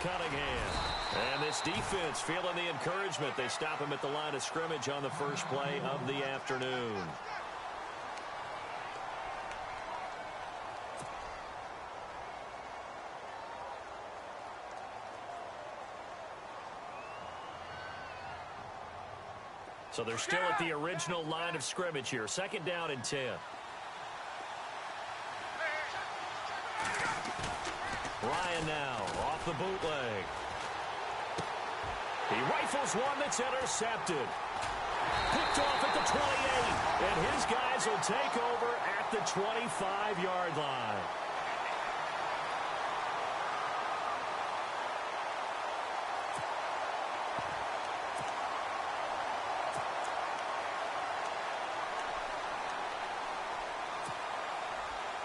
Cunningham. And this defense feeling the encouragement. They stop him at the line of scrimmage on the first play of the afternoon. So they're still at the original line of scrimmage here. 2nd down and 10. Ryan now off the bootleg. He rifles one that's intercepted. Picked off at the 28. And his guys will take over at the 25-yard line.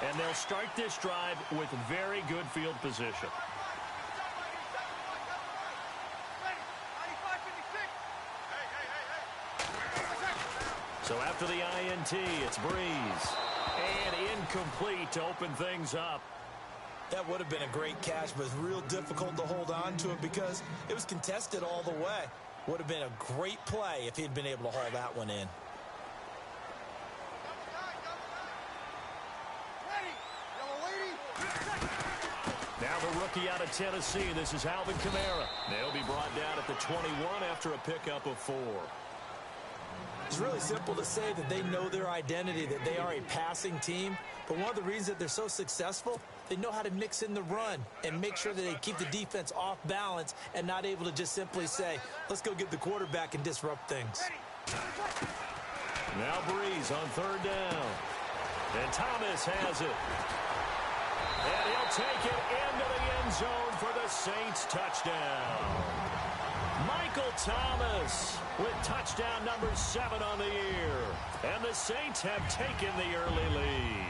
And they'll start this drive with very good field position. So after the INT, it's Breeze. And incomplete to open things up. That would have been a great catch, but it's real difficult to hold on to it because it was contested all the way. Would have been a great play if he'd been able to haul that one in. Now the rookie out of Tennessee, this is Alvin Kamara. They'll be brought down at the 21 after a pickup of 4. It's really simple to say that they know their identity, that they are a passing team. But one of the reasons that they're so successful, they know how to mix in the run and make sure that they keep the defense off balance and not able to just simply say, let's go get the quarterback and disrupt things. Now Breeze on 3rd down. And Thomas has it. And he'll take it into the end zone for the Saints touchdown. Michael Thomas with touchdown number 7 on the year. And the Saints have taken the early lead.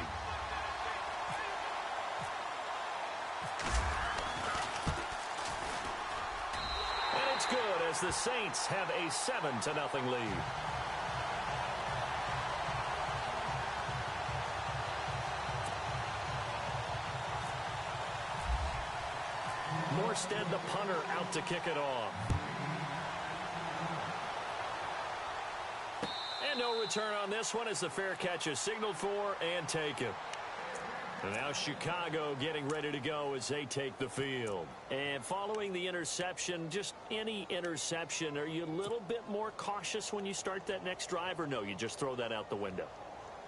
And it's good as the Saints have a 7-0 lead. Morstead, the punter, out to kick it off. And no return on this one as the fair catch is signaled for and taken. And now Chicago getting ready to go as they take the field. And following the interception, just any interception, are you a little bit more cautious when you start that next drive, or no, you just throw that out the window?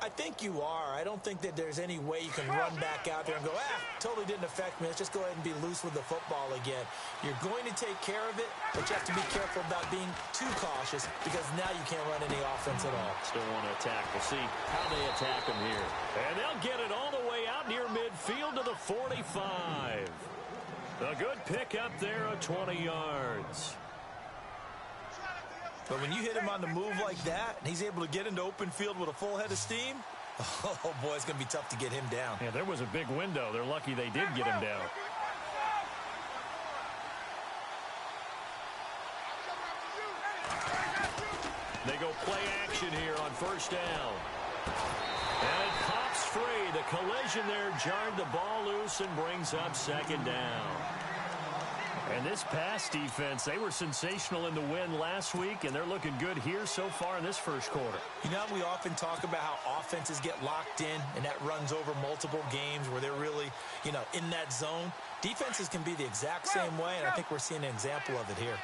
I think you are. I don't think that there's any way you can run back out there and go, totally didn't affect me. Let's just go ahead and be loose with the football again. You're going to take care of it, but you have to be careful about being too cautious because now you can't run any offense at all. Still want to attack. We'll see how they attack them here. And they'll get it all the way out near midfield to the 45. A good pickup there of 20 yards. But when you hit him on the move like that, and he's able to get into open field with a full head of steam, oh, boy, it's going to be tough to get him down. Yeah, there was a big window. They're lucky they did get him down. They go play action here on 1st down. And it pops free. The collision there jarred the ball loose and brings up 2nd down. And this pass defense, they were sensational in the win last week, and they're looking good here so far in this first quarter. You know, we often talk about how offenses get locked in, and that runs over multiple games where they're really, in that zone. Defenses can be the exact same way, and I think we're seeing an example of it here.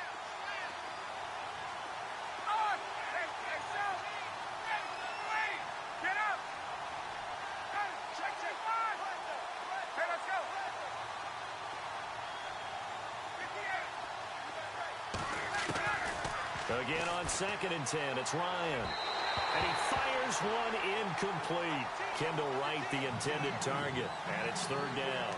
Again on 2nd and 10, it's Ryan. And he fires one incomplete. Kendall Wright, the intended target. And it's 3rd down.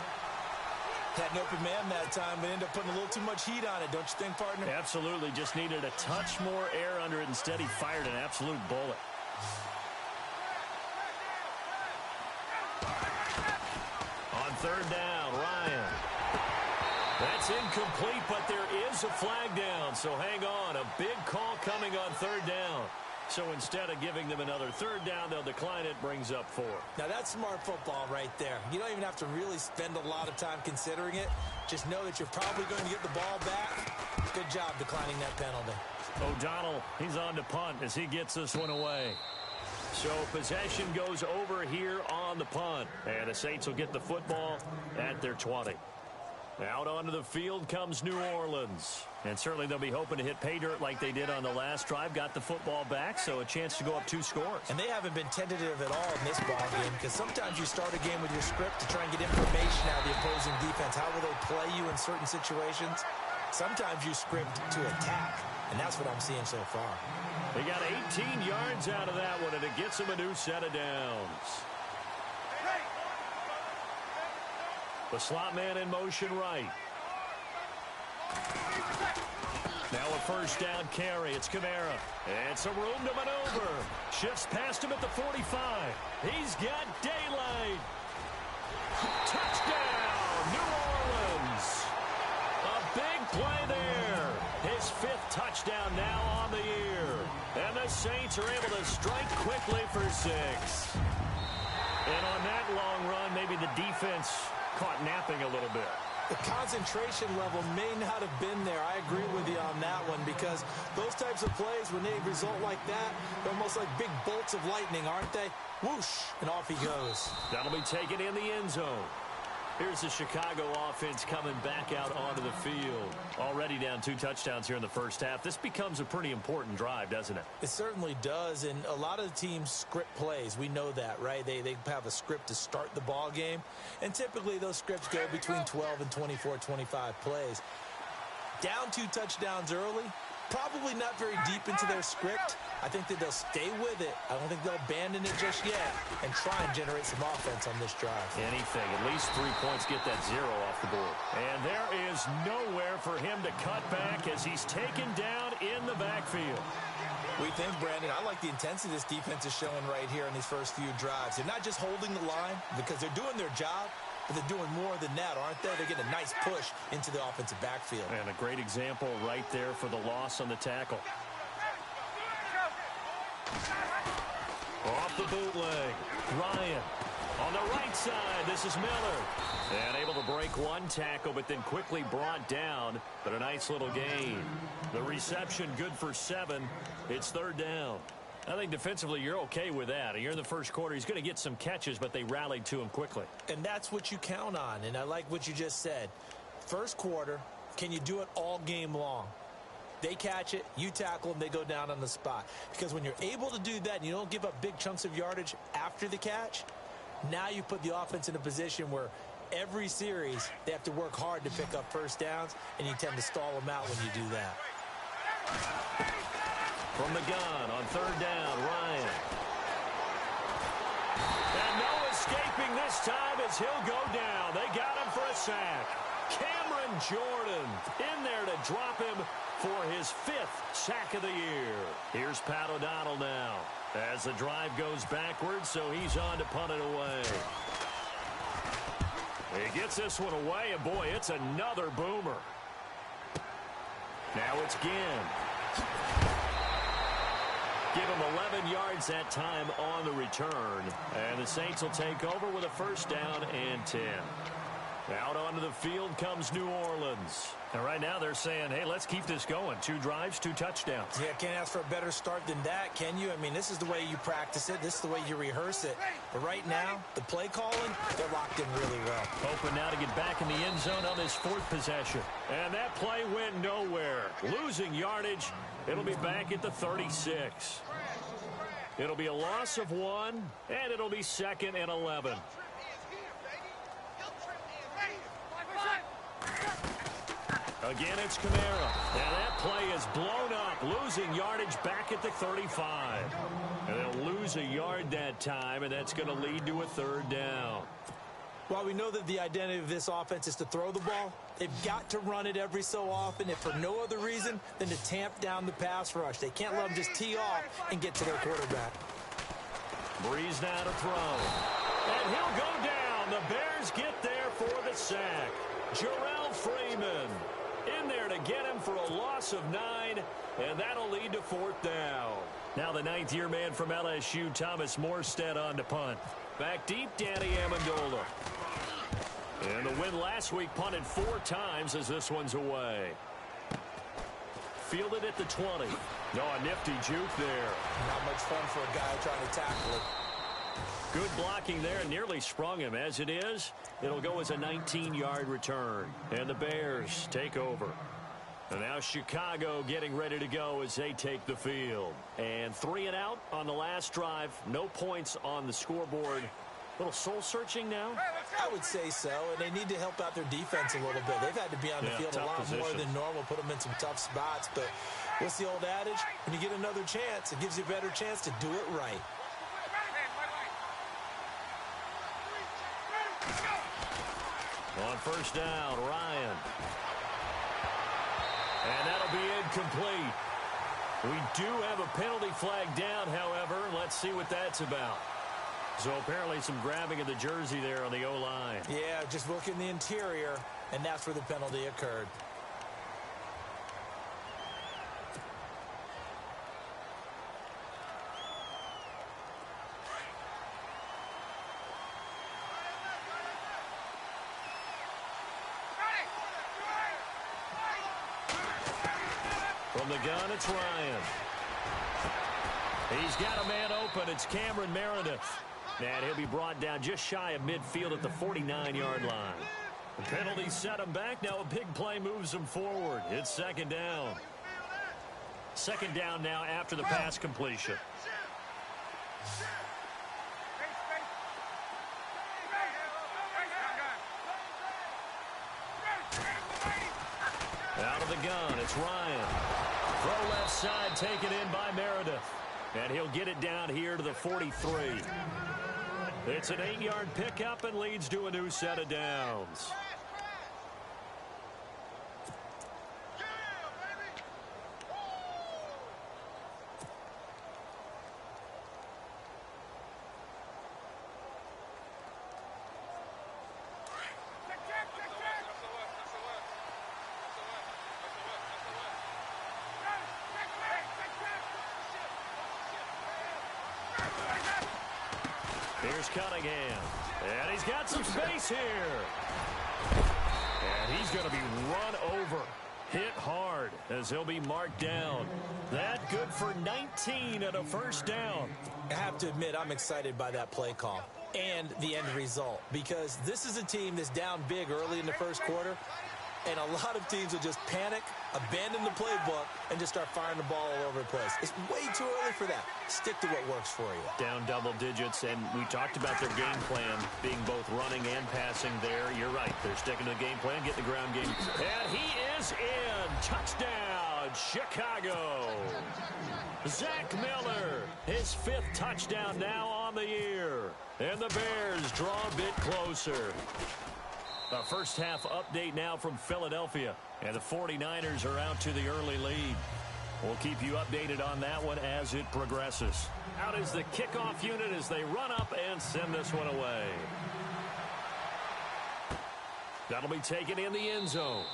Had an open man that time, but ended up putting a little too much heat on it, don't you think, partner? Absolutely. Just needed a touch more air under it. Instead, he fired an absolute bullet. On 3rd down, Ryan. That's incomplete, but there is a flag down, so hang on. A big call coming on 3rd down. So instead of giving them another third down, they'll decline it, brings up 4. Now, that's smart football right there. You don't even have to really spend a lot of time considering it. Just know that you're probably going to get the ball back. Good job declining that penalty. O'Donnell, he's on to punt as he gets this one away. So possession goes over here on the punt. And the Saints will get the football at their 20. Out onto the field comes New Orleans. And certainly they'll be hoping to hit pay dirt like they did on the last drive. Got the football back, so a chance to go up 2 scores. And they haven't been tentative at all in this ball game, because sometimes you start a game with your script to try and get information out of the opposing defense. How will they play you in certain situations? Sometimes you script to attack, and that's what I'm seeing so far. They got 18 yards out of that one, and it gets them a new set of downs. The slot man in motion right. Now a first down carry. It's Kamara. And some room to maneuver. Shifts past him at the 45. He's got daylight. Touchdown, New Orleans. A big play there. His 5th touchdown now on the year. And the Saints are able to strike quickly for 6. And on that long run, maybe the defense caught napping a little bit. The concentration level may not have been there. I agree with you on that one, because those types of plays, when they result like that, they're almost like big bolts of lightning, aren't they? Whoosh, and off he goes. That'll be taken in the end zone. Here's the Chicago offense coming back out onto the field. Already down 2 touchdowns here in the first half. This becomes a pretty important drive, doesn't it? It certainly does, and a lot of the teams script plays. We know that, right? They have a script to start the ball game, and typically those scripts go between 12 and 24, 25 plays. Down 2 touchdowns early, probably not very deep into their script. I think that they'll stay with it. I don't think they'll abandon it just yet and try and generate some offense on this drive. Anything. At least 3 points, get that 0 off the board. And there is nowhere for him to cut back as he's taken down in the backfield. We think, Brandon, I like the intensity this defense is showing right here in these first few drives. They're not just holding the line because they're doing their job, but they're doing more than that, aren't they? They're getting a nice push into the offensive backfield. And a great example right there for the loss on the tackle. Off the bootleg, Ryan. On the right side, this is Miller. And able to break 1 tackle, but then quickly brought down. But a nice little gain. The reception good for 7. It's 3rd down. I think defensively you're okay with that. You're in the first quarter. He's going to get some catches, but they rallied to him quickly. And that's what you count on. And I like what you just said. First quarter, can you do it all game long? They catch it, you tackle them, they go down on the spot. Because when you're able to do that and you don't give up big chunks of yardage after the catch, now you put the offense in a position where every series they have to work hard to pick up first downs, and you tend to stall them out when you do that. From the gun on 3rd down, Ryan. And no escaping this time as he'll go down. They got him for a sack. Cameron Jordan in there to drop him for his 5th sack of the year. Here's Pat O'Donnell now as the drive goes backwards, so he's on to punt it away. He gets this one away, and boy, it's another boomer. Now it's Ginn. Give him 11 yards that time on the return. And the Saints will take over with a first down and 10. Out onto the field comes New Orleans. And right now they're saying, hey, let's keep this going. 2 drives, 2 touchdowns. Yeah, can't ask for a better start than that, can you? I mean, this is the way you practice it. This is the way you rehearse it. But right now, the play calling, they're locked in really well. Hoping now to get back in the end zone on this 4th possession. And that play went nowhere. Losing yardage. It'll be back at the 36. It'll be a loss of 1, and it'll be 2nd and 11. Again, it's Kamara. Now that play is blown up, losing yardage back at the 35. And they'll lose a yard that time, and that's going to lead to a 3rd down. While we know that the identity of this offense is to throw the ball, they've got to run it every so often, if for no other reason than to tamp down the pass rush. They can't let them just tee off and get to their quarterback. Breeze now to throw. And he'll go down. The Bears get there for the sack. Jarrell Freeman in there to get him for a loss of 9, and that'll lead to 4th down. Now the 9th-year man from LSU, Thomas Morstead, on to punt. Back deep, Danny Amendola. And the win last week, punted 4 times as this one's away. Fielded at the 20. Oh, a nifty juke there. Not much fun for a guy trying to tackle it. Good blocking there, nearly sprung him. As it is, it'll go as a 19-yard return. And the Bears take over. And now Chicago getting ready to go as they take the field. And 3 and out on the last drive. No points on the scoreboard. A little soul-searching now? I would say so, and they need to help out their defense a little bit. They've had to be on the field a lot more than normal, put them in some tough spots. But what's the old adage? When you get another chance, it gives you a better chance to do it right. On first down, Ryan. And that'll be incomplete. We do have a penalty flag down, however. Let's see what that's about. So apparently some grabbing of the jersey there on the O-line. Yeah, just look in the interior, and that's where the penalty occurred. From the gun, it's Ryan. He's got a man open. It's Cameron Meredith. And he'll be brought down just shy of midfield at the 49-yard line. The penalty set him back. Now a big play moves him forward. It's 2nd down. 2nd down now after the pass completion. Out of the gun, it's Ryan. Throw left side, taken in by Meredith. And he'll get it down here to the 43. It's an 8-yard pickup and leads to a new set of downs. Here's Cunningham. And he's got some space here. And he's going to be run over. Hit hard as he'll be marked down. That good for 19 and a first down. I have to admit, I'm excited by that play call and the end result, because this is a team that's down big early in the first quarter, and a lot of teams will just panic, abandon the playbook, and just start firing the ball all over the place. It's way too early for that. Stick to what works for you. Down double digits, and we talked about their game plan being both running and passing there. You're right. They're sticking to the game plan, getting the ground game. And he is in. Touchdown, Chicago. Zach Miller, his 5th touchdown now on the year. And the Bears draw a bit closer. A first half update now from Philadelphia. And the 49ers are out to the early lead. We'll keep you updated on that one as it progresses. Out is the kickoff unit as they run up and send this one away. That'll be taken in the end zone.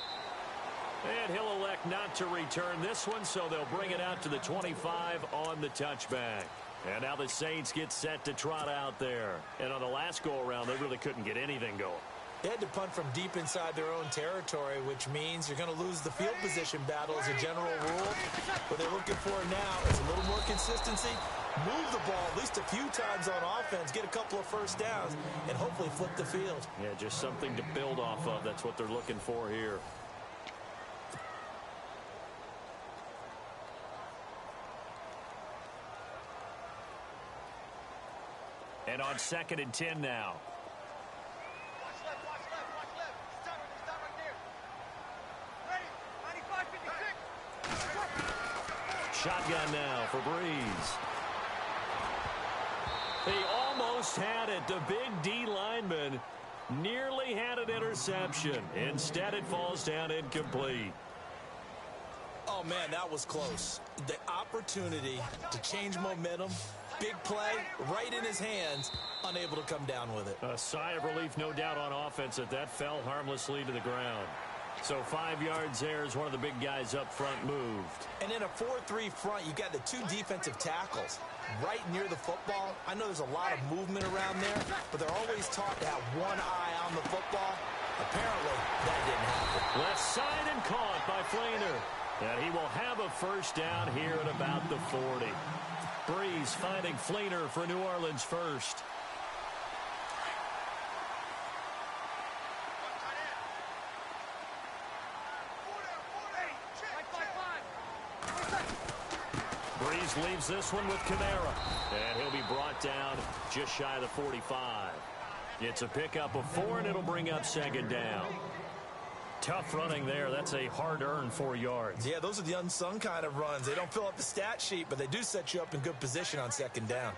And he'll elect not to return this one, so they'll bring it out to the 25 on the touchback. And now the Saints get set to trot out there. And on the last go-around, they really couldn't get anything going. They had to punt from deep inside their own territory, which means you're going to lose the field position battle as a general rule. What they're looking for now is a little more consistency, move the ball at least a few times on offense, get a couple of first downs, and hopefully flip the field. Yeah, just something to build off of. That's what they're looking for here. And on 2nd and 10 now. Shotgun now for Breeze. He almost had it. The big D lineman nearly had an interception. Instead, it falls down incomplete. Oh, man, that was close. The opportunity to change momentum, big play, right in his hands, unable to come down with it. A sigh of relief, no doubt, on offense that fell harmlessly to the ground. So 5 yards there as one of the big guys up front moved. And in a 4-3 front, you got the 2 defensive tackles right near the football. I know there's a lot of movement around there, but they're always taught to have one eye on the football. Apparently, that didn't happen. Left side and caught by Fleener. And he will have a first down here at about the 40. Breeze finding Fleener for New Orleans first. Breeze leaves this one with Kamara. And he'll be brought down just shy of the 45. It's a pickup of 4, and it'll bring up second down. Tough running there. That's a hard-earned 4 yards. Yeah, those are the unsung kind of runs. They don't fill up the stat sheet, but they do set you up in good position on second down.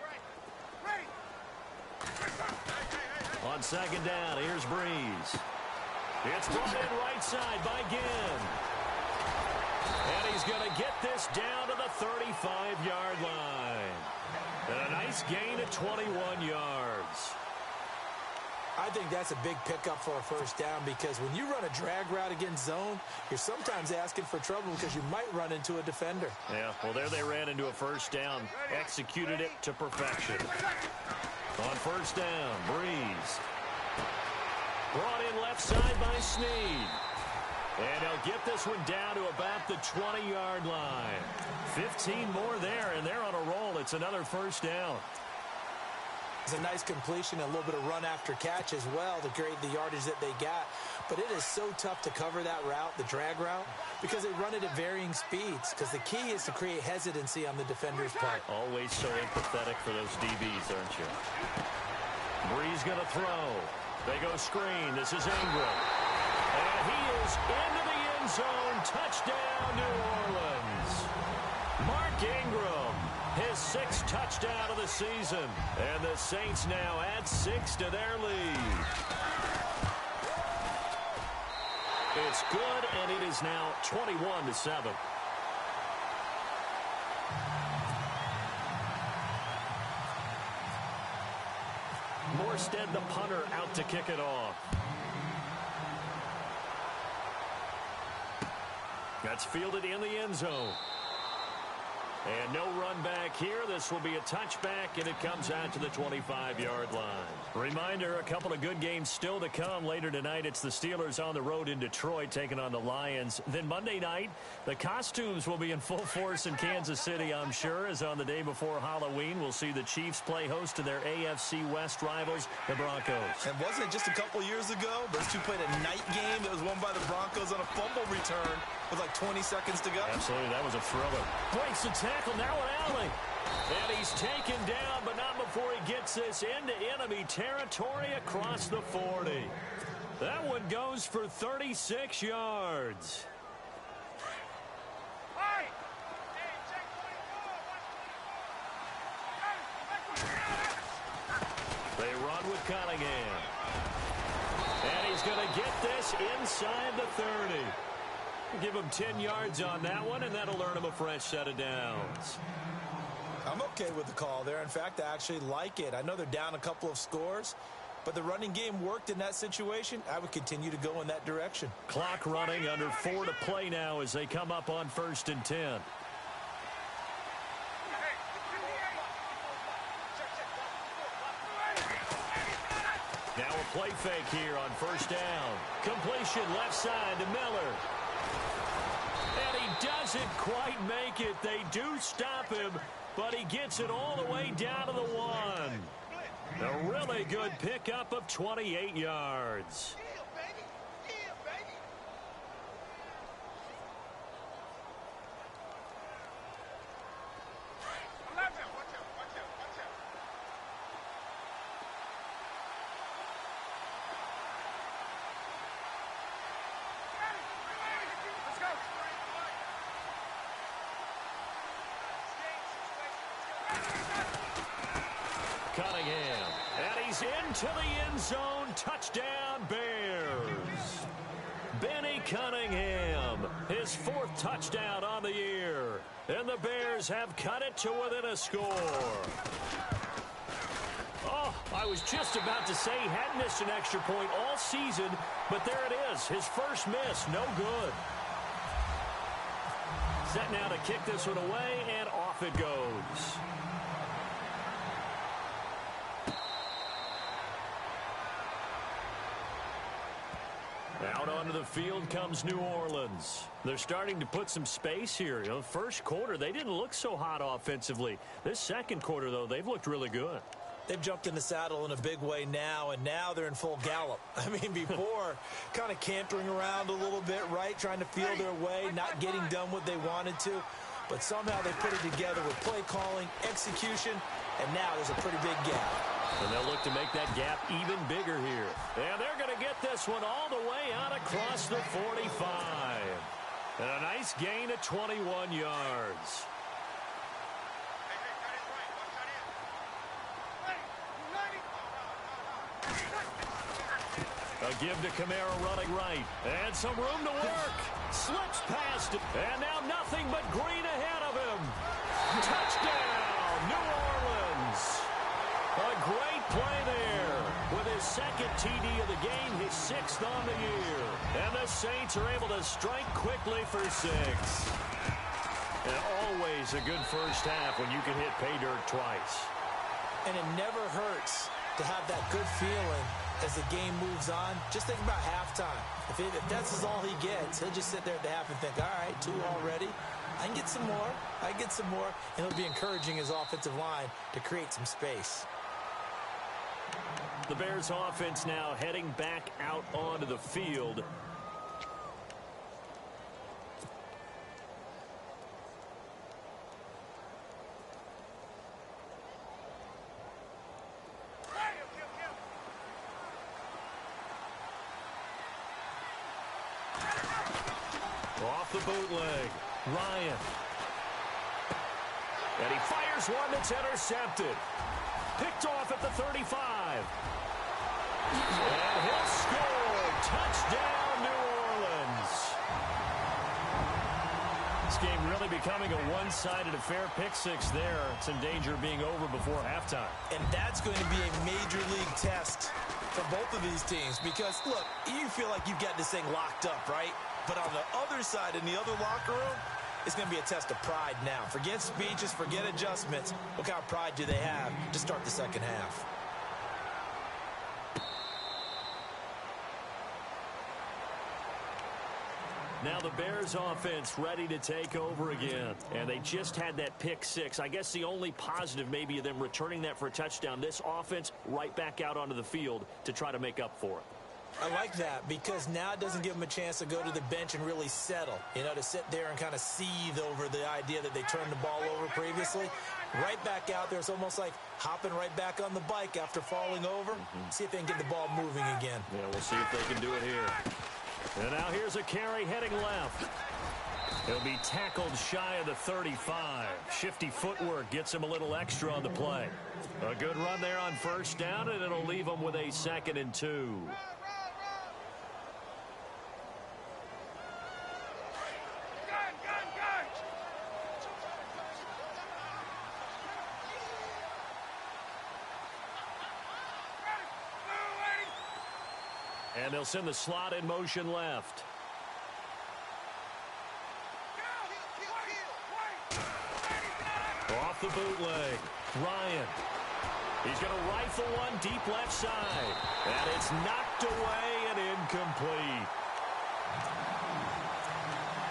On second down, here's Breeze. It's brought in right side by Ginn. And he's going to get this down to the 35-yard line. And a nice gain of 21 yards. I think that's a big pickup for a first down because when you run a drag route against zone, you're sometimes asking for trouble because you might run into a defender. Yeah, well, there they ran into a first down, executed it to perfection. On first down, Breeze. Brought in left side by Snead. And he'll get this one down to about the 20-yard line. 15 more there, and they're on a roll. It's another first down. It's a nice completion and a little bit of run after catch as well to create the yardage that they got. But it is so tough to cover that route, the drag route, because they run it at varying speeds. Because the key is to create hesitancy on the defender's part. Always so empathetic for those DBs, aren't you? Breeze going to throw. They go screen. This is Ingram. And he is into the end zone. Touchdown, New Orleans. Mark Ingram, his 6th touchdown of the season. And the Saints now add 6 to their lead. It's good, and it is now 21-7. Morstead, the punter, out to kick it off. That's fielded in the end zone. And no run back here. This will be a touchback, and it comes out to the 25-yard line. Reminder, a couple of good games still to come. Later tonight, it's the Steelers on the road in Detroit taking on the Lions. Then Monday night, the costumes will be in full force in Kansas City, I'm sure, as on the day before Halloween, we'll see the Chiefs play host to their AFC West rivals, the Broncos. And wasn't it just a couple years ago, those two played a night game that was won by the Broncos on a fumble return with like 20 seconds to go? Absolutely, that was a thriller. Breaks the tackle, now an alley. And he's taken down, but not before he gets this into enemy territory across the 40. That one goes for 36 yards. They run with Cunningham. And he's going to get this inside the 30. Give him 10 yards on that one, and that'll earn him a fresh set of downs. I'm okay with the call there. In fact, I actually like it. I know they're down a couple of scores, but the running game worked in that situation. I would continue to go in that direction. Clock running, under 4 to play now as they come up on 1st and 10. Now a play fake here on 1st down. Completion left side to Miller. And he doesn't quite make it. They do stop him, but he gets it all the way down to the 1. A really good pickup of 28 yards. Cunningham, and he's into the end zone. Touchdown, Bears. Benny Cunningham, his 4th touchdown on the year. And the Bears have cut it to within a score. Oh, I was just about to say he hadn't missed an extra point all season, but there it is. His first miss, no good. Set now to kick this one away, and off it goes. Out onto the field comes New Orleans. They're starting to put some space here. You know, first quarter, they didn't look so hot offensively. This second quarter, though, they've looked really good. They've jumped in the saddle in a big way now, and now they're in full gallop. I mean, before, kind of cantering around a little bit, right, trying to feel their way, not getting done what they wanted to. But somehow they put it together with play calling, execution, and now there's a pretty big gap. And they'll look to make that gap even bigger here. And they're going to get this one all the way out across the 45. And a nice gain of 21 yards. A give to Kamara running right. And some room to work. Slips past it. And now nothing but green ahead of him. Touchdown, New Orleans. A great play there. With his second TD of the game, his sixth on the year. And the Saints are able to strike quickly for 6. And always a good first half when you can hit pay dirt twice. And it never hurts to have that good feeling as the game moves on. Just think about halftime. If that's all he gets, he'll just sit there at the half and think, all right, 2 already. I can get some more. I can get some more. And it'll be encouraging his offensive line to create some space. The Bears offense now heading back out onto the field. Off the bootleg, Ryan. And he fires one that's intercepted. Picked off at the 35. And he'll score. Touchdown, New Orleans. This game really becoming a one-sided affair. Pick 6 there. It's in danger of being over before halftime. And that's going to be a major league test for both of these teams. Because, look, you feel like you've got this thing locked up, right? But on the other side, in the other locker room, it's going to be a test of pride now. Forget speeches, forget adjustments. What kind of pride do they have to start the second half? Now the Bears offense ready to take over again. And they just had that pick 6. I guess the only positive maybe of them returning that for a touchdown. This offense right back out onto the field to try to make up for it. I like that because now it doesn't give them a chance to go to the bench and really settle, you know, to sit there and kind of seethe over the idea that they turned the ball over previously. Right back out there. It's almost like hopping right back on the bike after falling over. See if they can get the ball moving again. Yeah, we'll see if they can do it here. And now here's a carry heading left. He'll be tackled shy of the 35. Shifty footwork gets him a little extra on the play. A good run there on first down, and it'll leave him with a 2nd and 2. And they'll send the slot in motion left. Off the bootleg, Ryan. He's going to rifle one deep left side. And it's knocked away and incomplete.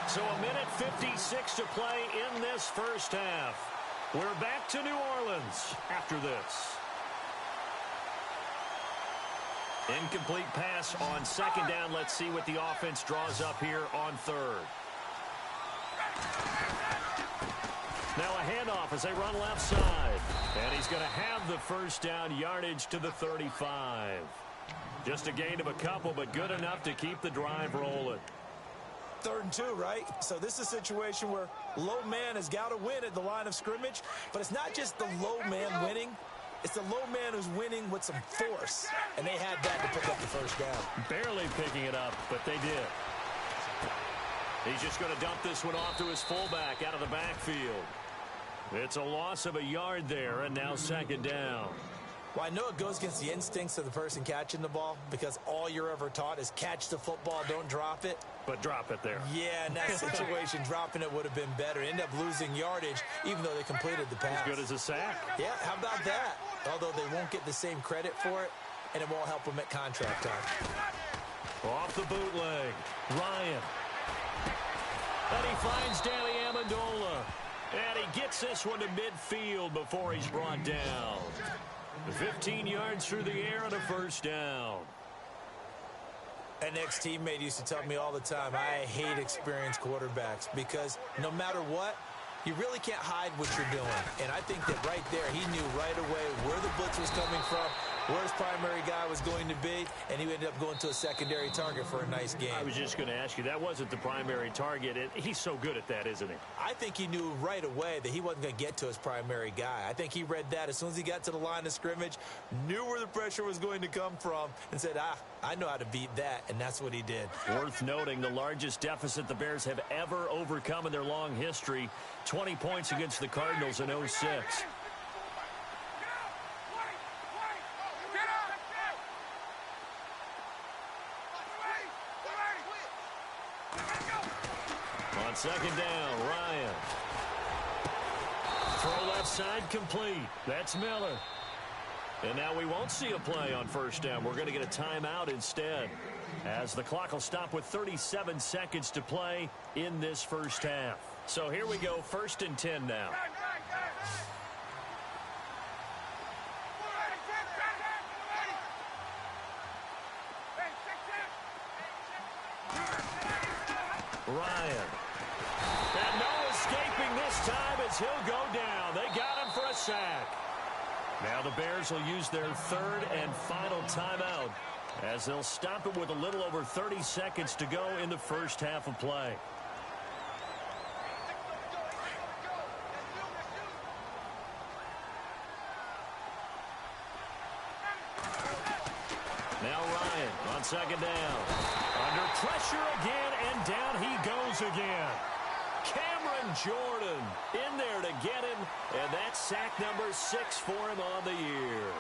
So a minute 56 to play in this first half. We're back to New Orleans after this. Incomplete pass on second down. Let's see what the offense draws up here on third. Now a handoff as they run left side. And he's going to have the first down, yardage to the 35. Just a gain of a couple, but good enough to keep the drive rolling. 3rd and 2, right? So this is a situation where low man has got to win at the line of scrimmage. But it's not just the low man winning. It's the low man who's winning with some force. And they had that to pick up the first down. Barely picking it up, but they did. He's just going to dump this one off to his fullback out of the backfield. It's a loss of a yard there, and now 2nd down. Well, I know it goes against the instincts of the person catching the ball because all you're ever taught is catch the football, don't drop it. But drop it there. Yeah, in that situation, dropping it would have been better. End up losing yardage, even though they completed the pass. As good as a sack. Yeah, how about that? Although they won't get the same credit for it, and it won't help them at contract time. Off the bootleg, Ryan. And he finds Danny Amendola. And he gets this one to midfield before he's brought down. 15 yards through the air and a first down. An ex-teammate used to tell me all the time, I hate experienced quarterbacks because no matter what, you really can't hide what you're doing. And I think that right there, he knew right away where the blitz was coming from, where his primary guy was going to be, and he ended up going to a secondary target for a nice game. I was just going to ask you, that wasn't the primary target. He's so good at that, isn't he? I think he knew right away that he wasn't going to get to his primary guy. I think he read that as soon as he got to the line of scrimmage, knew where the pressure was going to come from, and said, I know how to beat that, and that's what he did. Worth noting, the largest deficit the Bears have ever overcome in their long history, 20 points against the Cardinals in 06. On second down, Ryan. Throw left side complete. That's Miller. And now we won't see a play on first down. We're going to get a timeout instead, as the clock will stop with 37 seconds to play in this first half. So here we go, 1st and 10 now. Ryan. And no escaping this time as he'll go down. They got him for a sack. Now the Bears will use their 3rd and final timeout as they'll stop it with a little over 30 seconds to go in the first half of play. Now Ryan on second down. Under pressure again, and down he goes again. Cameron Jordan in there to get him, and that's sack number 6 for him on the year.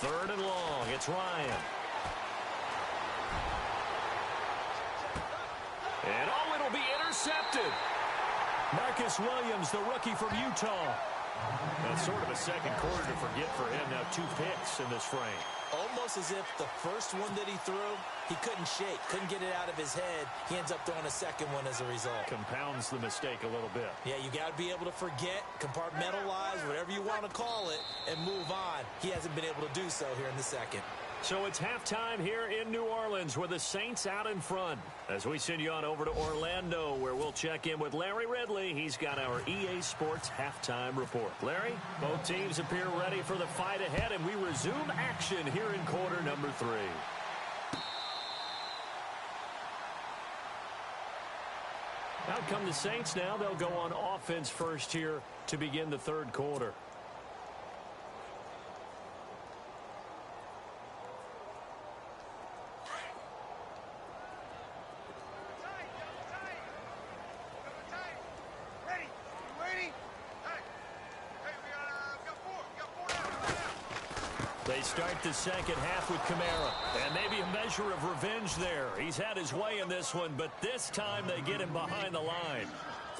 Third and long, it's Ryan. And it'll be intercepted. Marcus Williams, the rookie from Utah. That's sort of a second quarter to forget for him. Now 2 picks in this frame. Almost as if the first one that he threw, he couldn't shake, couldn't get it out of his head. He ends up throwing a second one as a result. Compounds the mistake a little bit. Yeah, you got to be able to forget, compartmentalize, whatever you want to call it, and move on. He hasn't been able to do so here in the second. So it's halftime here in New Orleans with the Saints out in front. As we send you on over to Orlando, where we'll check in with Larry Ridley. He's got our EA Sports halftime report. Larry, both teams appear ready for the fight ahead, and we resume action here in quarter number 3. Out come the Saints now. They'll go on offense first here to begin the third quarter. They start the second half with Kamara, and maybe a measure of revenge there. He's had his way in this one, but this time they get him behind the line.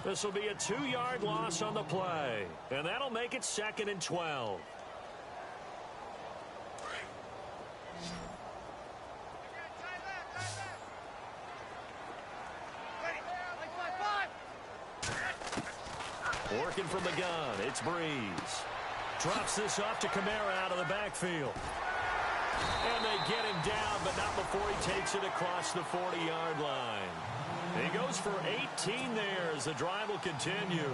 This will be a 2-yard loss on the play, and that'll make it 2nd and 12. Working from the gun, it's Breeze. Drops this off to Kamara out of the backfield. And they get him down, but not before he takes it across the 40-yard line. He goes for 18 there as the drive will continue.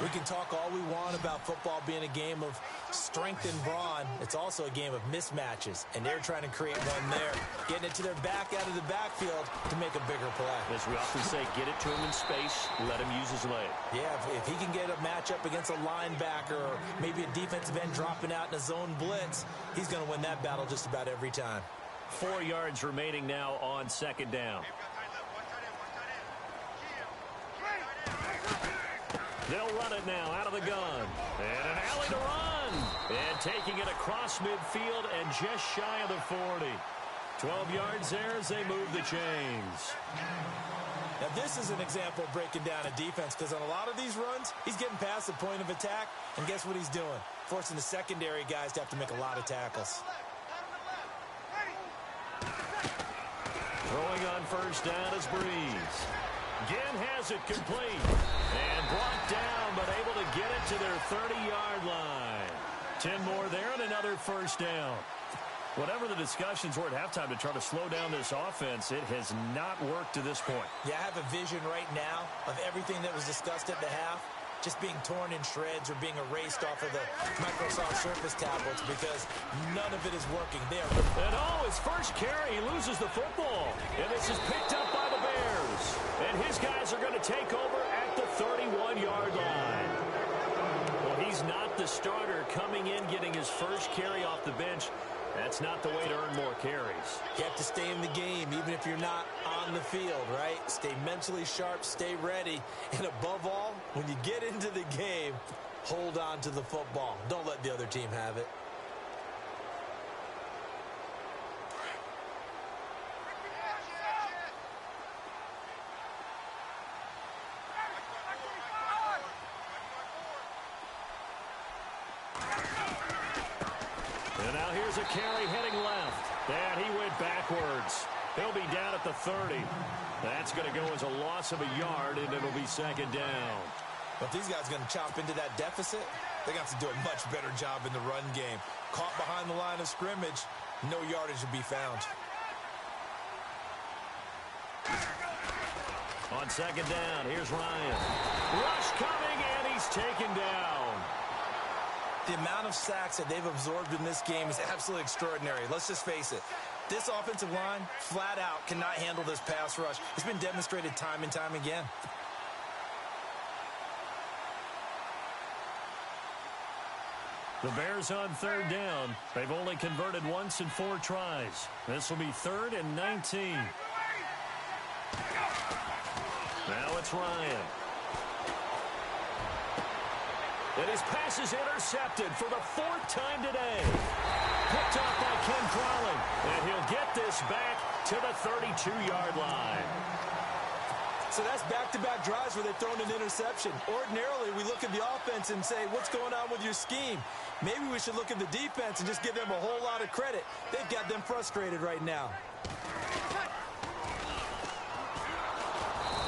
We can talk all we want about football being a game of strength and brawn. It's also a game of mismatches, and they're trying to create one there, getting it to their back out of the backfield to make a bigger play. As we often say, get it to him in space, let him use his leg. Yeah, if he can get a matchup against a linebacker or maybe a defensive end dropping out in a zone blitz, he's going to win that battle just about every time. 4 yards remaining now on second down. They'll run it now out of the gun. And an alley to run. And taking it across midfield and just shy of the 40. 12 yards there as they move the chains. Now, this is an example of breaking down a defense, because on a lot of these runs, he's getting past the point of attack, and guess what he's doing? Forcing the secondary guys to have to make a lot of tackles. Throwing on first down is Breeze. Again has it complete. And brought down, but able to get it to their 30-yard line. 10 more there and another first down. Whatever the discussions were at halftime to try to slow down this offense, it has not worked to this point. Yeah, I have a vision right now of everything that was discussed at the half just being torn in shreds or being erased off of the Microsoft Surface tablets, because none of it is working there. And his first carry, he loses the football. And this is picked up by the Bears. And his guys are going to take over at the 31-yard line. Well, he's not the starter coming in, getting his first carry off the bench. That's not the way to earn more carries. You have to stay in the game, even if you're not on the field, right? Stay mentally sharp, stay ready, and above all, when you get into the game, hold on to the football. Don't let the other team have it. And now here's a carry heading left. And he went backwards. He'll be down at the 30. That's going to go as a loss of a yard, and it'll be second down. But these guys are going to chop into that deficit. They got to do a much better job in the run game. Caught behind the line of scrimmage, no yardage to be found. On second down, here's Ryan. Rush coming, and he's taken down. The amount of sacks that they've absorbed in this game is absolutely extraordinary. Let's just face it. This offensive line, flat out, cannot handle this pass rush. It's been demonstrated time and time again. The Bears on third down. They've only converted once in 4 tries. This will be 3rd and 19. Now it's Ryan. And his pass is intercepted for the 4th time today. Picked off by Ken Crawley. And he'll get this back to the 32-yard line. So that's back-to-back drives where they've thrown an interception. Ordinarily, we look at the offense and say, what's going on with your scheme? Maybe we should look at the defense and just give them a whole lot of credit. They've got them frustrated right now.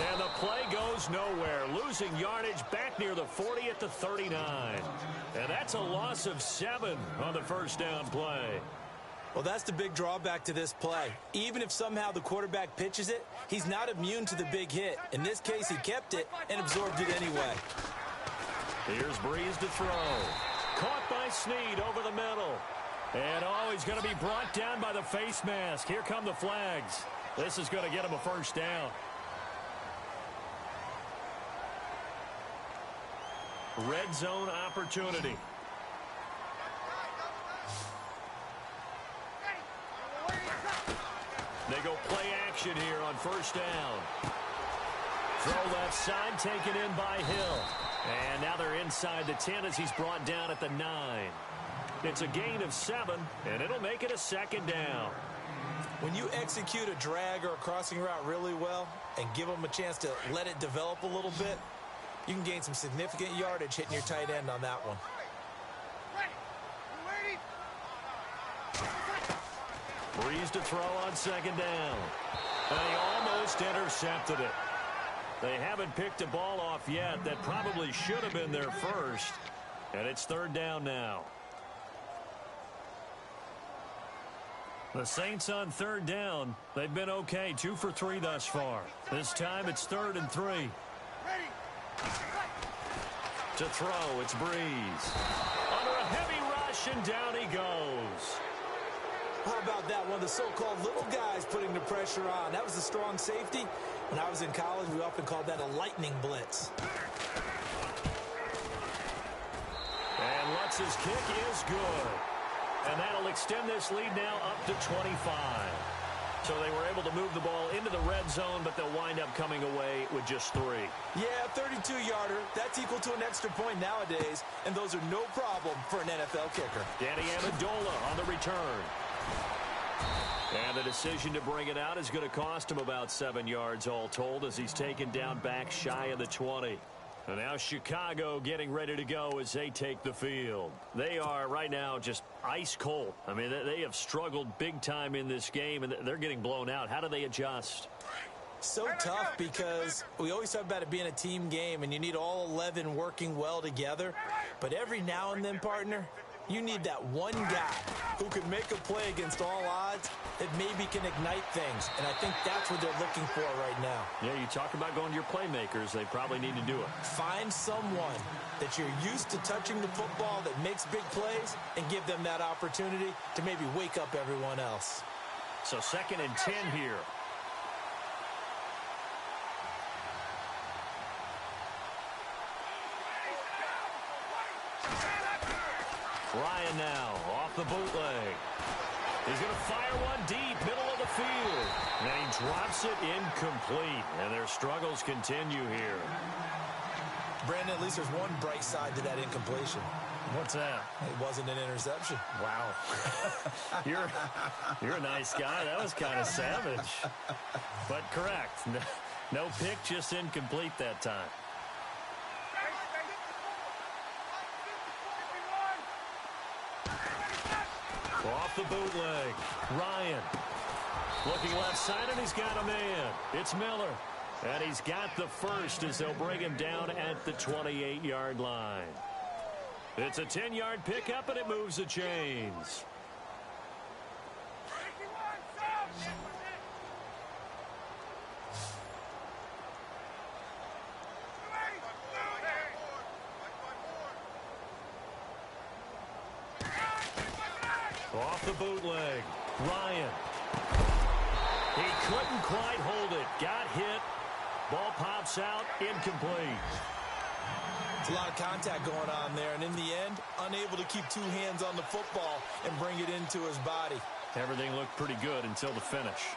And the play goes nowhere. Losing yardage back near the 40 at the 39. And that's a loss of 7 on the first down play. Well, that's the big drawback to this play. Even if somehow the quarterback pitches it, he's not immune to the big hit. In this case, he kept it and absorbed it anyway. Here's Breeze to throw. Caught by Snead over the middle. And he's going to be brought down by the face mask. Here come the flags. This is going to get him a first down. Red zone opportunity. They go play action here on first down. Throw left side, taken in by Hill. And now they're inside the 10 as he's brought down at the 9. It's a gain of 7, and it'll make it a second down. When you execute a drag or a crossing route really well and give them a chance to let it develop a little bit, you can gain some significant yardage hitting your tight end on that one. Breeze to throw on second down. And he almost intercepted it. They haven't picked a ball off yet. That probably should have been their first. And it's third down now. The Saints on third down. They've been okay, 2 for 3 thus far. This time it's 3rd and 3. To throw, it's Breeze. Under a heavy rush, and down he goes. How about that? One of the so-called little guys putting the pressure on. That was a strong safety. When I was in college, we often called that a lightning blitz. And Lutz's kick is good. And that'll extend this lead now up to 25. So they were able to move the ball into the red zone, but they'll wind up coming away with just 3. Yeah, 32-yarder. That's equal to an extra point nowadays, and those are no problem for an NFL kicker. Danny Amendola on the return. And the decision to bring it out is going to cost him about 7 yards all told as he's taken down back shy of the 20. And now Chicago getting ready to go as they take the field. They are right now just ice cold. I mean, they have struggled big time in this game, and they're getting blown out. How do they adjust? So tough because we always talk about it being a team game, and you need all 11 working well together. But every now and then, partner, you need that one guy who can make a play against all odds that maybe can ignite things. And I think that's what they're looking for right now. Yeah, you talk about going to your playmakers. They probably need to do it. Find someone that you're used to touching the football that makes big plays and give them that opportunity to maybe wake up everyone else. So 2nd and 10 here. Ryan now off the bootleg. He's going to fire one deep, middle of the field. And he drops it incomplete. And their struggles continue here. Brandon, at least there's one bright side to that incompletion. What's that? It wasn't an interception. Wow. You're a nice guy. That was kind of savage. But correct. No pick, just incomplete that time. Off the bootleg. Ryan. Looking left side, and he's got a man. It's Miller. And he's got the first as they'll bring him down at the 28-yard line. It's a 10-yard pickup, and it moves the chains. Off the bootleg. Ryan. He couldn't quite hold it. Got hit. Ball pops out. Incomplete. It's a lot of contact going on there, and in the end, unable to keep 2 hands on the football and bring it into his body. Everything looked pretty good until the finish.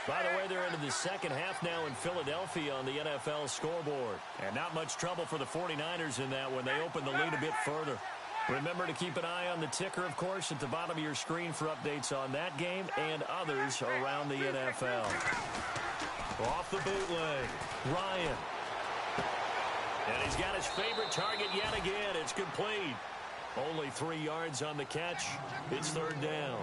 By the way, they're into the second half now in Philadelphia on the NFL scoreboard. And not much trouble for the 49ers in that when they open the lead a bit further. Remember to keep an eye on the ticker, of course, at the bottom of your screen for updates on that game and others around the NFL. Off the bootleg. Ryan. And he's got his favorite target yet again. It's complete. Only 3 yards on the catch. It's 3rd down.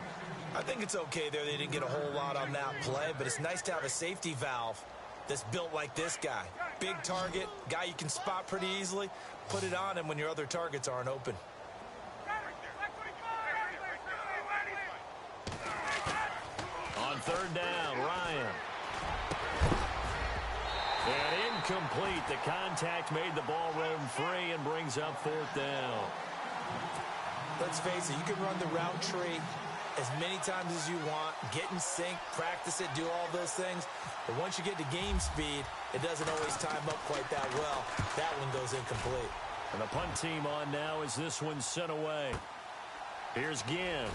I think it's okay there. They didn't get a whole lot on that play, but it's nice to have a safety valve that's built like this guy. Big target, guy you can spot pretty easily. Put it on him when your other targets aren't open. On 3rd down, Ryan. And incomplete. The contact made the ball roam free and brings up 4th down. Let's face it, you can run the route tree as many times as you want, get in sync, practice it, do all those things. But once you get to game speed, it doesn't always time up quite that well. That one goes incomplete. And the punt team on now as this one's sent away. Here's Ginn.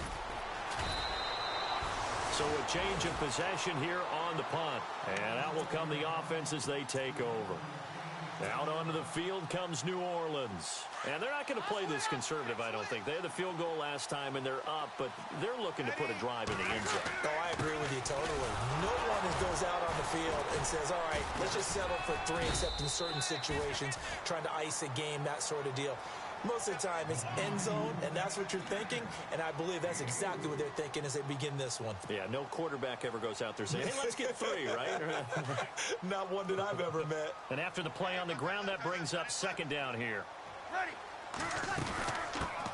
So a change of possession here on the punt. And out will come the offense as they take over. Out onto the field comes New Orleans. And they're not going to play this conservative, I don't think. They had the field goal last time, and they're up, but they're looking to put a drive in the end zone. Oh, I agree with you totally. No one goes out on the field and says, all right, let's just settle for 3, except in certain situations, trying to ice a game, that sort of deal. Most of the time, it's end zone, and that's what you're thinking, and I believe that's exactly what they're thinking as they begin this one. Yeah, no quarterback ever goes out there saying, hey, let's get 3, right? Not one that I've ever met. And after the play on the ground, that brings up 2nd down here.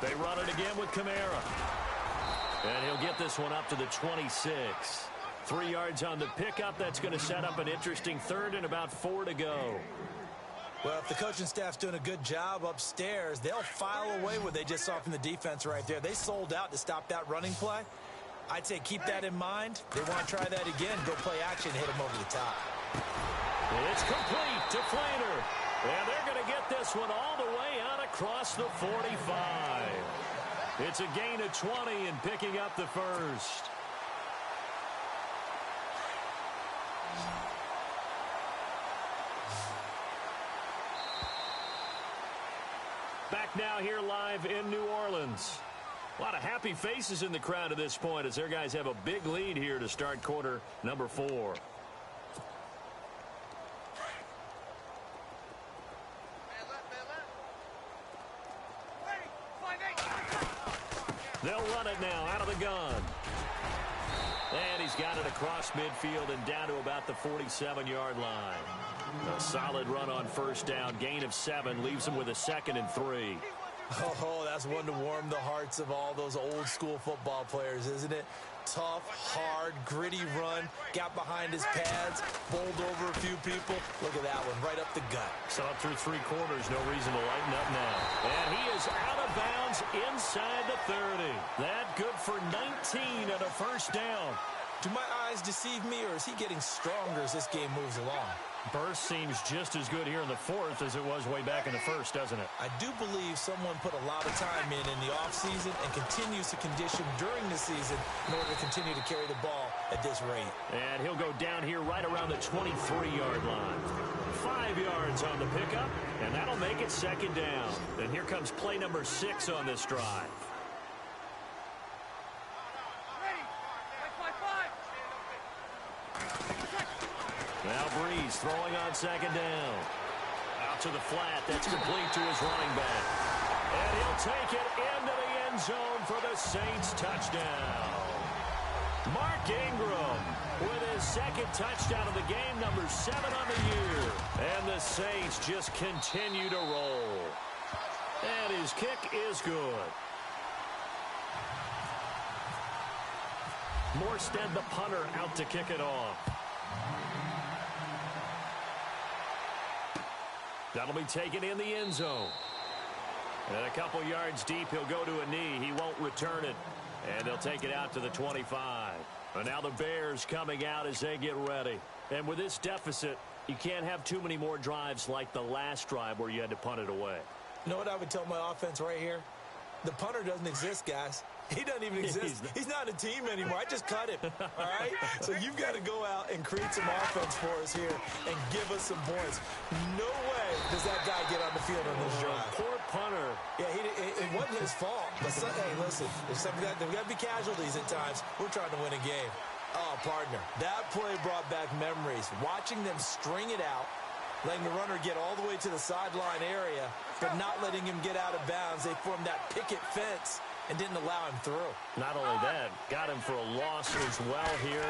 They run it again with Kamara. And he'll get this one up to the 26. 3 yards on the pickup. That's going to set up an interesting 3rd and about 4 to go. Well, if the coaching staff's doing a good job upstairs, they'll file away what they just saw from the defense right there. They sold out to stop that running play. I'd say keep that in mind. They want to try that again, go play action, hit them over the top. It's complete to Flaner. And they're going to get this one all the way out across the 45. It's a gain of 20 and picking up the first. now here live in New Orleans. A lot of happy faces in the crowd at this point as their guys have a big lead here to start quarter number 4. They'll run it now out of the gun. And he's got it across midfield and down to about the 47-yard line. A solid run on first down. Gain of 7 leaves him with a 2nd and 3. Oh, that's one to warm the hearts of all those old-school football players, isn't it? Tough, hard, gritty run. Got behind his pads, bowled over a few people. Look at that one, right up the gut. So up through 3 quarters, no reason to lighten up now. And he is out of bounds inside the 30. That good for 19 and a first down. Do my eyes deceive me, or is he getting stronger as this game moves along? Burst seems just as good here in the 4th as it was way back in the 1st, doesn't it? I do believe someone put a lot of time in the offseason and continues to condition during the season in order to continue to carry the ball at this rate. And he'll go down here right around the 23-yard line. 5 yards on the pickup, and that'll make it 2nd down. And here comes play number 6 on this drive. Now Breeze throwing on 2nd down. Out to the flat. That's complete to his running back. And he'll take it into the end zone for the Saints touchdown. Mark Ingram with his 2nd touchdown of the game, number 7 on the year. And the Saints just continue to roll. And his kick is good. Morstead, the punter, out to kick it off. That'll be taken in the end zone. And a couple yards deep, he'll go to a knee. He won't return it. And they'll take it out to the 25. And now the Bears coming out as they get ready. And with this deficit, you can't have too many more drives like the last drive where you had to punt it away. You know what I would tell my offense right here? The punter doesn't exist, guys. He doesn't even exist. He's not a team anymore. I just cut him, all right? So you've got to go out and create some offense for us here and give us some points. No way does that guy get on the field on this drive. Poor punter. Yeah, it wasn't his fault. But hey, listen, there's something that there's got to be casualties at times. We're trying to win a game. Oh, partner, that play brought back memories. Watching them string it out, letting the runner get all the way to the sideline area, but not letting him get out of bounds. They formed that picket fence and didn't allow him through. Not only that, got him for a loss as well here.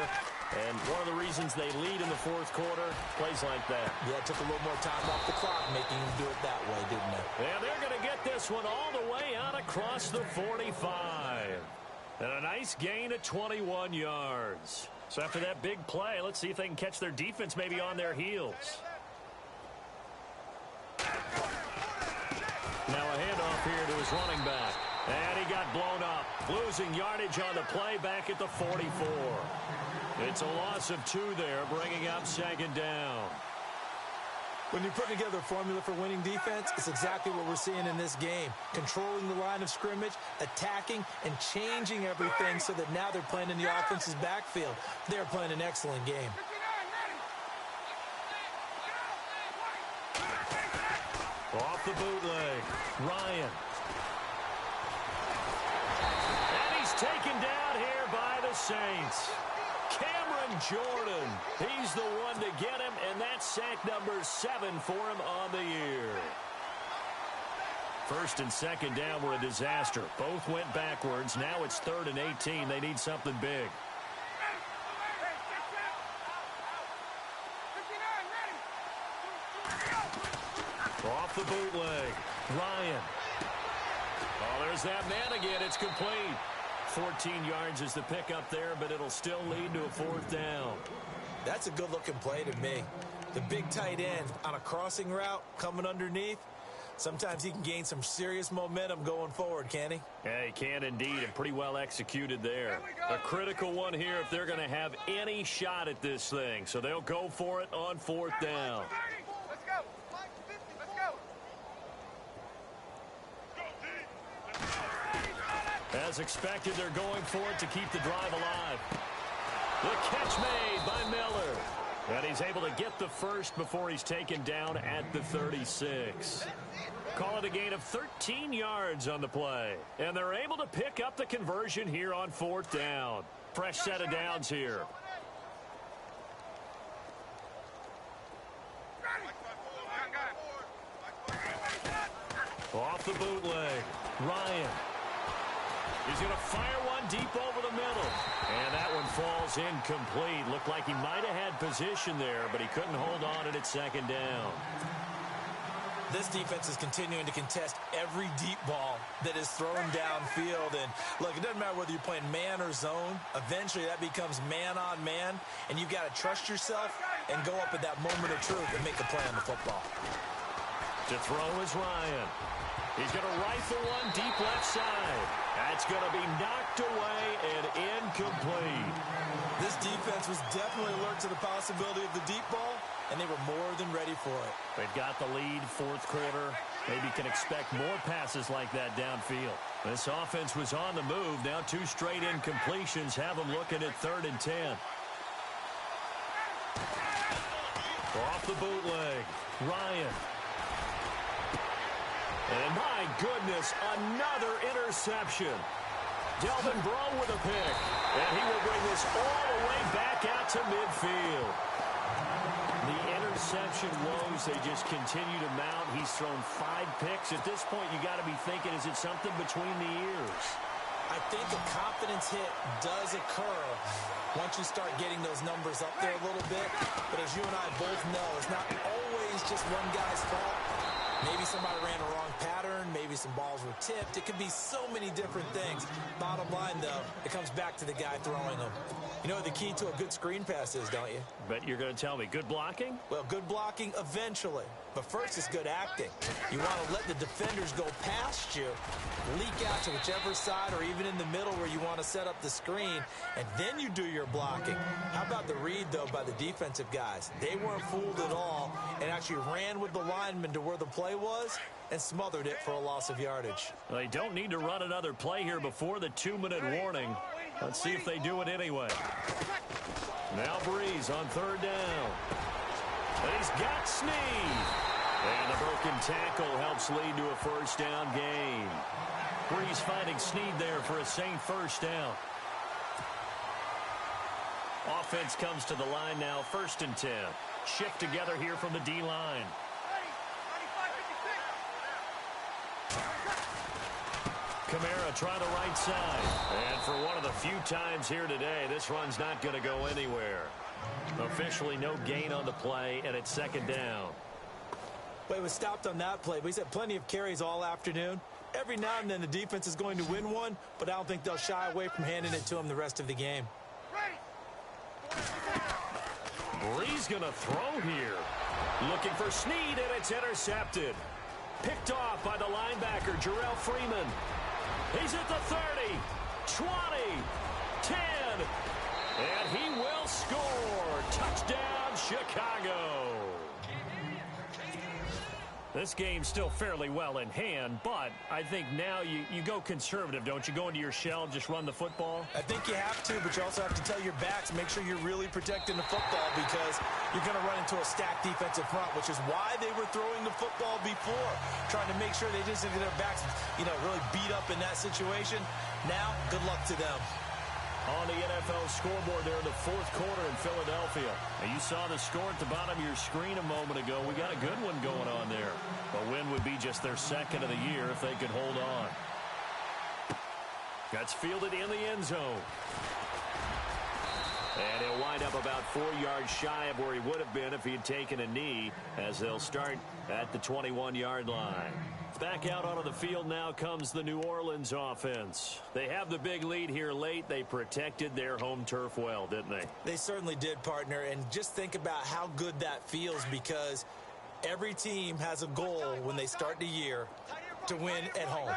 And one of the reasons they lead in the 4th quarter, plays like that. Yeah, it took a little more time off the clock, making him do it that way, didn't it? And they're going to get this one all the way out across the 45. And a nice gain of 21 yards. So after that big play, let's see if they can catch their defense maybe on their heels. Now a handoff here to his running back. And he got blown up. Losing yardage on the play back at the 44. It's a loss of 2 there, bringing up 2nd down. When you put together a formula for winning defense, it's exactly what we're seeing in this game. Controlling the line of scrimmage, attacking, and changing everything so that now they're playing in the offense's backfield. They're playing an excellent game. Off the bootleg, Ryan. And he's taken down here by the Saints. Cameron Jordan, he's the one to get him, and that's sack number 7 for him on the year. 1st and 2nd down were a disaster. Both went backwards. Now it's 3rd and 18. They need something big. Off the bootleg, Ryan. Oh, there's that man again. It's complete. 14 yards is the pickup there, but it'll still lead to a 4th down. That's a good-looking play to me. The big tight end on a crossing route coming underneath. Sometimes he can gain some serious momentum going forward, can he? Yeah, he can indeed, and pretty well executed there. A critical one here if they're going to have any shot at this thing. So they'll go for it on 4th down. Let's go. Let's go. As expected, they're going for it to keep the drive alive. The catch made by Miller. And he's able to get the first before he's taken down at the 36. Call it a gain of 13 yards on the play. And they're able to pick up the conversion here on 4th down. Fresh set of downs here. Off the bootleg. Ryan. He's going to fire one deep over the middle. And that one falls incomplete. Looked like he might have had position there, but he couldn't hold on at 2nd down. This defense is continuing to contest every deep ball that is thrown downfield. And, look, it doesn't matter whether you're playing man or zone. Eventually, that becomes man-on-man, and you've got to trust yourself and go up at that moment of truth and make a play on the football. To throw is Ryan. He's going to rifle one deep left side. That's going to be knocked away and incomplete. This defense was definitely alert to the possibility of the deep ball, and they were more than ready for it. They've got the lead, 4th quarter. Maybe can expect more passes like that downfield. This offense was on the move. Now 2 straight incompletions have them looking at 3rd and 10. Off the bootleg, Ryan. And my goodness, another interception. Delvin Breaux with a pick. And he will bring this all the way back out to midfield. The interception woes, they just continue to mount. He's thrown 5 picks. At this point, you got to be thinking, is it something between the ears? I think a confidence hit does occur once you start getting those numbers up there a little bit. But as you and I both know, it's not always just one guy's fault. Maybe somebody ran a wrong pattern. Maybe some balls were tipped. It could be so many different things. Bottom line, though, it comes back to the guy throwing them. You know what the key to a good screen pass is, don't you? But you're going to tell me, good blocking? Well, good blocking eventually. But first is good acting. You want to let the defenders go past you, leak out to whichever side or even in the middle where you want to set up the screen, and then you do your blocking. How about the read, though, by the defensive guys? They weren't fooled at all and actually ran with the lineman to where the play was and smothered it for a loss of yardage. They don't need to run another play here before the 2-minute warning. Let's see if they do it anyway. Now Breeze on 3rd down. And he's got Snead. And the broken tackle helps lead to a 1st down gain. Breeze finding Snead there for a Saint 1st down. Offense comes to the line now, 1st and 10. Shift together here from the D-line. Kamara trying the right side. And for one of the few times here today, this run's not going to go anywhere. Officially no gain on the play, and it's 2nd down. Well, he was stopped on that play, but he's had plenty of carries all afternoon. Every now and then the defense is going to win one, but I don't think they'll shy away from handing it to him the rest of the game. Breeze going to throw here. Looking for Snead, and it's intercepted. Picked off by the linebacker, Jarrell Freeman. He's at the 30, 20, 10, and he will score. Touchdown, Chicago. This game's still fairly well in hand, but I think now you go conservative, don't you? Go into your shell, just run the football? I think you have to, but you also have to tell your backs, make sure you're really protecting the football because you're going to run into a stacked defensive front, which is why they were throwing the football before, trying to make sure they didn't get their backs, really beat up in that situation. Now, good luck to them. On the NFL scoreboard there in the 4th quarter in Philadelphia. Now you saw the score at the bottom of your screen a moment ago. We got a good one going on there. A win would be just their 2nd of the year if they could hold on. That's fielded in the end zone. And he'll wind up about 4 yards shy of where he would have been if he had taken a knee, as they'll start at the 21-yard line. Back out onto the field now comes the New Orleans offense. They have the big lead here late. They protected their home turf well, didn't they? They certainly did, partner. And just think about how good that feels because every team has a goal when they start the year to win at home.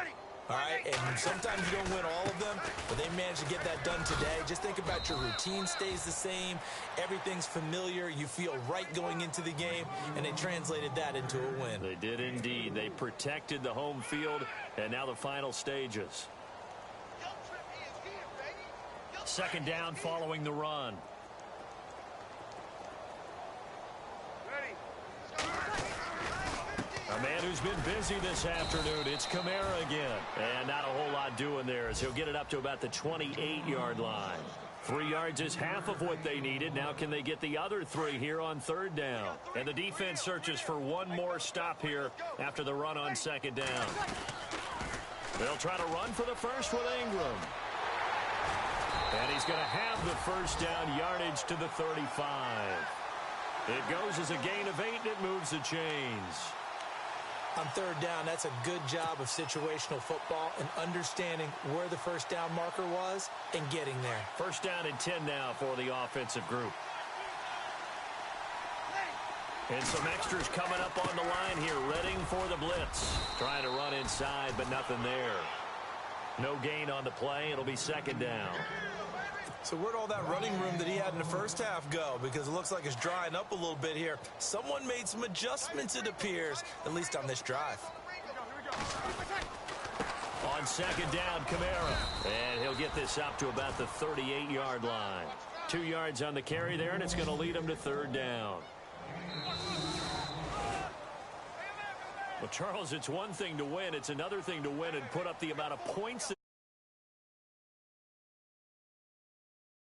All right, and sometimes you don't win all of them, but they managed to get that done today. Just think about your routine stays the same. Everything's familiar. You feel right going into the game, and they translated that into a win. They did indeed. They protected the home field, and now the final stages. 2nd down following the run. who's been busy this afternoon. It's Kamara again. And not a whole lot doing there as he'll get it up to about the 28-yard line. 3 yards is half of what they needed. Now can they get the other 3 here on third down? And the defense searches for one more stop here after the run on second down. They'll try to run for the first with Ingram. And he's going to have the first down, yardage to the 35. It goes as a gain of 8, and it moves the chains. On third down, that's a good job of situational football and understanding where the first down marker was and getting there. First down and 10 now for the offensive group. And some extras coming up on the line here, readying for the blitz. Trying to run inside, but nothing there. No gain on the play. It'll be second down. So where'd all that running room that he had in the first half go? Because it looks like it's drying up a little bit here. Someone made some adjustments, it appears, at least on this drive. On second down, Kamara. And he'll get this up to about the 38-yard line. 2 yards on the carry there, and it's going to lead him to third down. Well, Charles, it's one thing to win. It's another thing to win and put up the amount of points that